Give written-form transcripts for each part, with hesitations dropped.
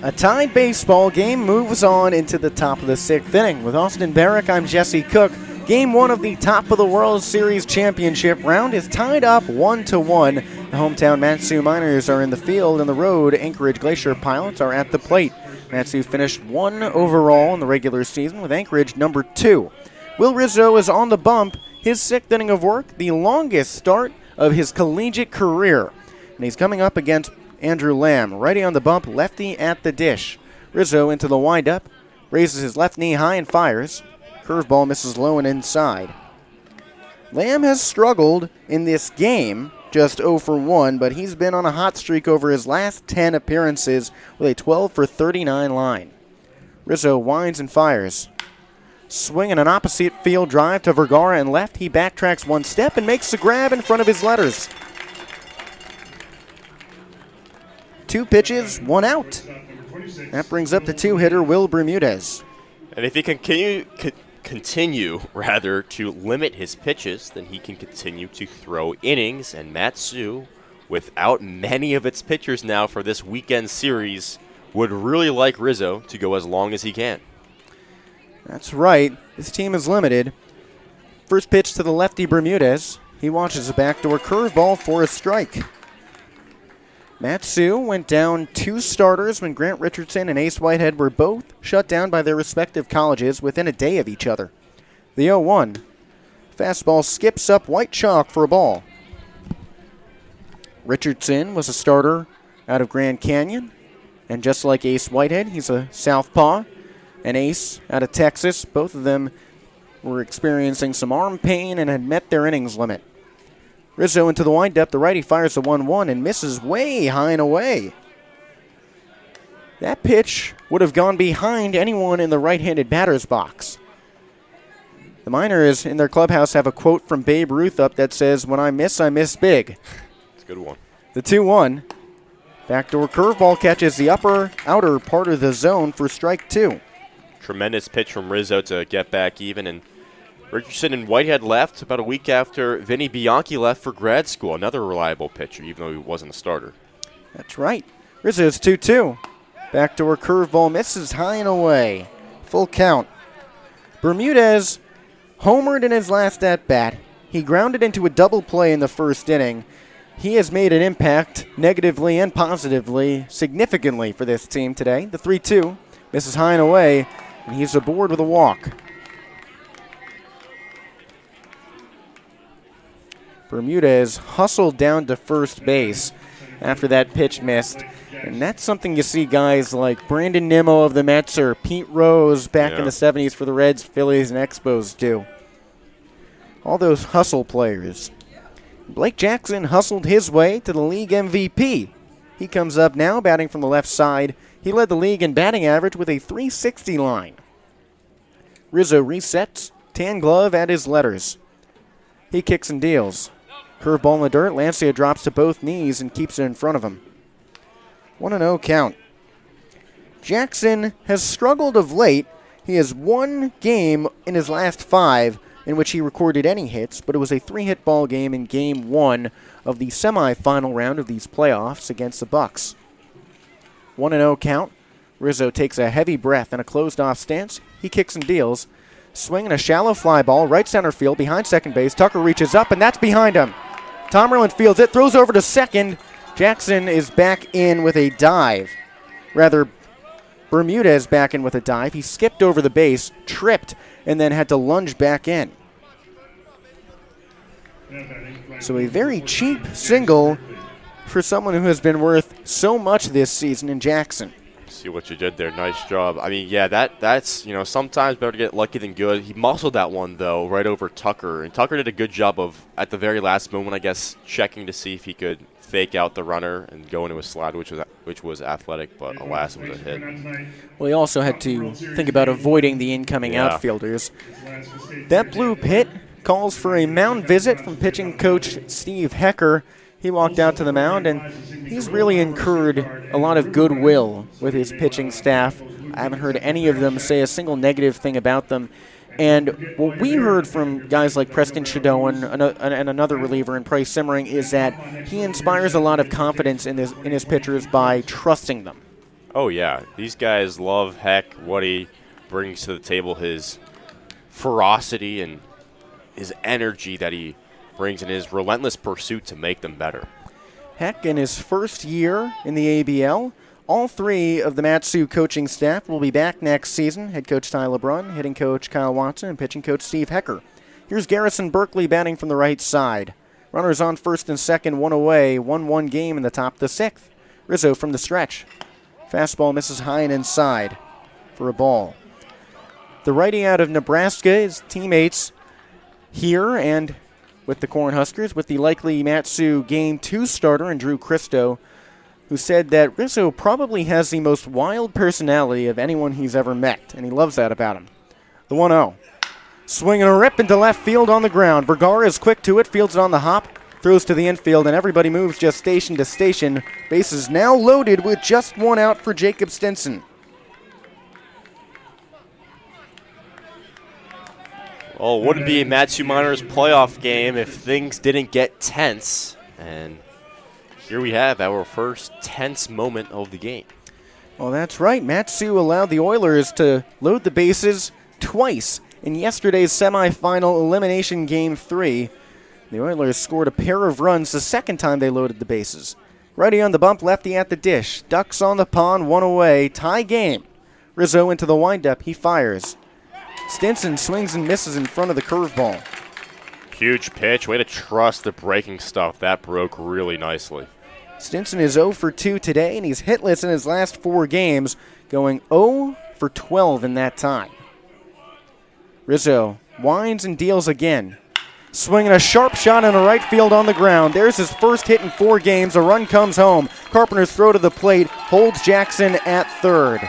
A tied baseball game moves on into the top of the sixth inning. With Austin Barrick, I'm Jesse Cook. Game one of the top of the World Series championship round is tied up 1-1. The hometown Matsu Miners are in the field, and the road Anchorage Glacier Pilots are at the plate. Matsu finished 1 overall in the regular season, with Anchorage number 2. Will Rizzo is on the bump, his 6th inning of work, the longest start of his collegiate career. And he's coming up against Andrew Lamb, righty on the bump, lefty at the dish. Rizzo into the windup, raises his left knee high and fires. Curveball misses low and inside. Lamb has struggled in this game, just 0 for 1, but he's been on a hot streak over his last 10 appearances with a 12 for 39 line. Rizzo winds and fires. Swinging an opposite field drive to Vergara and left. He backtracks one step and makes the grab in front of his letters. 2 pitches, 1 out. That brings up the 2-hitter, Will Bermudez. And if he continue to limit his pitches, then he can continue to throw innings. And Matsu, without many of its pitchers now for this weekend series, would really like Rizzo to go as long as he can. That's right. This team is limited. First pitch to the lefty Bermudez. He watches a backdoor curveball for a strike. Matsu went down 2 starters when Grant Richardson and Ace Whitehead were both shut down by their respective colleges within a day of each other. The 0-1. Fastball skips up white chalk for a ball. Richardson was a starter out of Grand Canyon, and just like Ace Whitehead, he's a southpaw. And Ace out of Texas, both of them were experiencing some arm pain and had met their innings limit. Rizzo into the windup. The righty fires the 1-1 and misses way high and away. That pitch would have gone behind anyone in the right-handed batter's box. The Miners in their clubhouse have a quote from Babe Ruth up that says, "When I miss big." It's a good one. The 2-1. Backdoor curveball catches the outer part of the zone for strike 2. Tremendous pitch from Rizzo to get back even, and Richardson and Whitehead left about a week after Vinny Bianchi left for grad school. Another reliable pitcher, even though he wasn't a starter. That's right. Rizzo's 2-2. Backdoor curveball misses high and away. Full count. Bermudez homered in his last at-bat. He grounded into a double play in the first inning. He has made an impact negatively and positively, significantly for this team today. The 3-2 misses high and away, and he's aboard with a walk. Bermudez hustled down to first base after that pitch missed. And that's something you see guys like Brandon Nimmo of the Mets or Pete Rose back in the 70s for the Reds, Phillies, and Expos do. All those hustle players. Blake Jackson hustled his way to the league MVP. He comes up now batting from the left side. He led the league in batting average with a .360 line. Rizzo resets, tan glove at his letters. He kicks and deals. Curveball in the dirt. Lancia drops to both knees and keeps it in front of him. 1-0 count. Jackson has struggled of late. He has 1 game in his last 5 in which he recorded any hits, but it was a 3-hit ball game in Game 1 of the semifinal round of these playoffs against the Bucks. 1-0 count. Rizzo takes a heavy breath in a closed-off stance. He kicks and deals. Swinging a shallow fly ball, right center field, behind second base. Tucker reaches up, and that's behind him. Tomerlin fields it, throws over to second. Jackson is back in with a dive. Rather, Bermudez back in with a dive. He skipped over the base, tripped, and then had to lunge back in. So a very cheap single for someone who has been worth so much this season in Jackson. See what you did there. Nice job. I mean, yeah, that's sometimes better to get lucky than good. He muscled that one, though, right over Tucker. And Tucker did a good job of, at the very last moment, I guess, checking to see if he could fake out the runner and go into a slide, which was athletic, but alas, it was a hit. Well, he also had to think about avoiding the incoming outfielders. That blue pit calls for a mound visit from pitching coach Steve Hecker. He walked out to the mound, and he's really incurred a lot of goodwill with his pitching staff. I haven't heard any of them say a single negative thing about them. And what we heard from guys like Preston Shadoan and another reliever in Price Simmering is that he inspires a lot of confidence in his pitchers by trusting them. Oh, yeah. These guys love Heck, what he brings to the table, his ferocity and his energy that he brings in his relentless pursuit to make them better. Heck, in his first year in the ABL, all three of the Mat-Su coaching staff will be back next season. Head coach Ty LeBrun, hitting coach Kyle Watson, and pitching coach Steve Hecker. Here's Garrison Berkeley batting from the right side. Runners on first and second, one away, 1-1 game in the top of the sixth. Rizzo from the stretch. Fastball misses high and inside for a ball. The righty out of Nebraska is teammates here and with the Cornhuskers with the likely Mat-Su Game 2 starter and Drew Christo, who said that Rizzo probably has the most wild personality of anyone he's ever met, and he loves that about him. The 1-0. Swinging a rip into left field on the ground. Vergara is quick to it, fields it on the hop, throws to the infield, and everybody moves just station to station. Bases now loaded with just one out for Jacob Stinson. Well, it wouldn't be a Mat-Su Miners playoff game if things didn't get tense. And here we have our first tense moment of the game. Well, that's right. Mat-Su allowed the Oilers to load the bases twice in yesterday's semifinal elimination Game 3. The Oilers scored a pair of runs the second time they loaded the bases. Righty on the bump, lefty at the dish. Ducks on the pond, one away. Tie game. Rizzo into the windup. He fires. Stinson swings and misses in front of the curveball. Huge pitch. Way to trust the breaking stuff. That broke really nicely. Stinson is 0 for 2 today, and he's hitless in his last 4 games, going 0 for 12 in that time. Rizzo winds and deals again. Swinging a sharp shot in the right field on the ground. There's his first hit in 4 games. A run comes home. Carpenter's throw to the plate holds Jackson at third.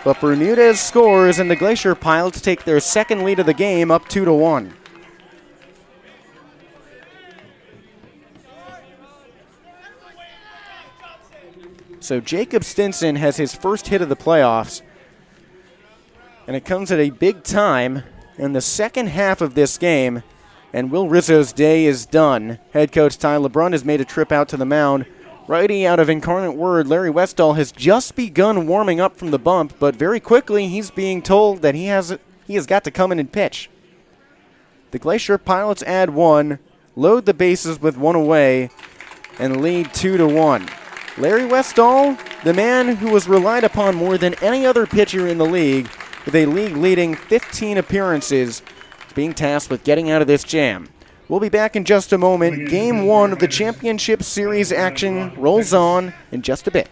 But Bermudez scores, and the Glacier Pilots take their second lead of the game up 2-1. So Jacob Stinson has his first hit of the playoffs, and it comes at a big time in the second half of this game, and Will Rizzo's day is done. Head coach Ty LeBrun has made a trip out to the mound. Righty out of Incarnate Word, Larry Westall has just begun warming up from the bump, but very quickly he's being told that he has got to come in and pitch. The Glacier Pilots add 1, load the bases with 1 away, and lead 2-1. Larry Westall, the man who was relied upon more than any other pitcher in the league, with a league-leading 15 appearances, is being tasked with getting out of this jam. We'll be back in just a moment. Game 1 of the Championship Series action rolls on in just a bit.